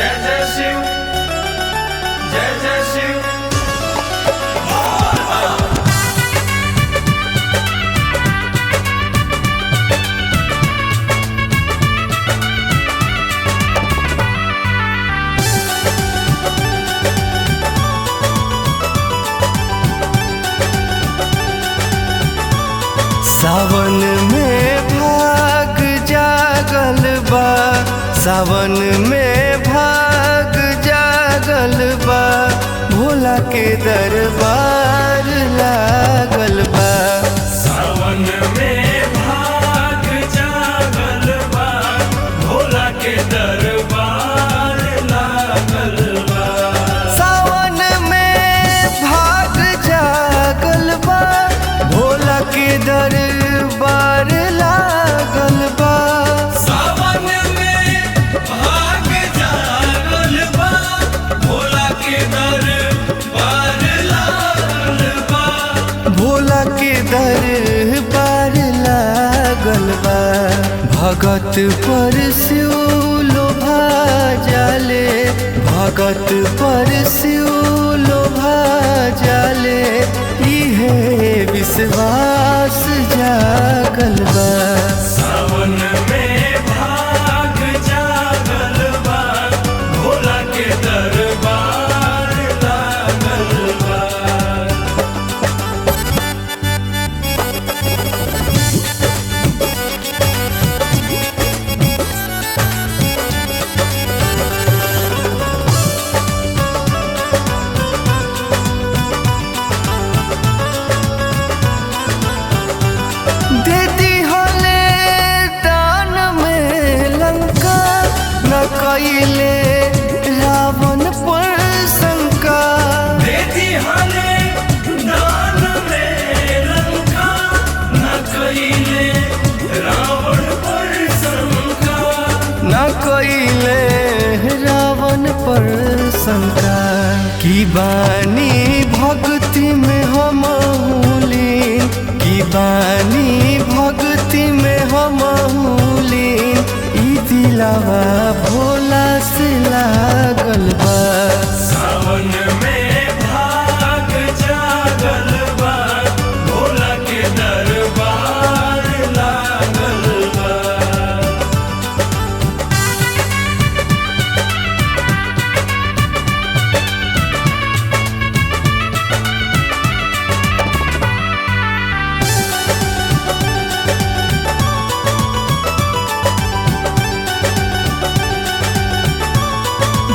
जय जय शिव, जय जय शिव। सावन में भाग जागल बा, सावन में भाग जागल बा, भोला के दरबार लागल बा। सावन में भाग जागल बा, भोला के दरबार लागल बा। सावन में भाग जागल बा, भोला के दरबार लागल बा। सावन में भाग जागल बा, भोला के दरबार लागल बा। भोला के दरबार लागल बा। भगत पर शिव लोभा जाले, भगत पर शिव लोभा जाले, इहे विश्वास जागल बा। सावन में भाग जागल बा, भोला के दरबार लागल बा। देती हले दान में लंका, न कइले रावण पर शंका। देती हले दान में लंका, न कइले रावण पर शंका। न कइले रावण पर शंका। की बानी भक्ति में हम लीन, की बानी भक्ति में हम लीन, ई दिलावा भोला से लागल बा। सावन में भाग जागल बा, भोला के दरबार लागल बा।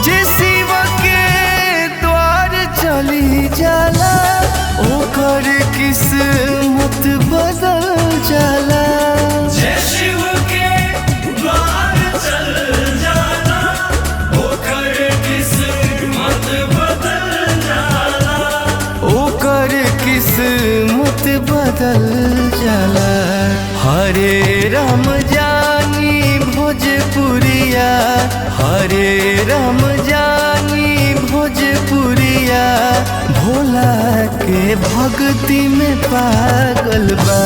जे शिव के द्वार चली जाला, ओकर किस्मत बदल जाला। जय शिव के द्वार चल जाना, ओकर किस्मत बदल जाला। ओकर किस्मत बदल जाला। हरे राम जानी भोजपुरिया, हरे राम जानी भोजपुरिया, भोला के भक्ति में पागल बा।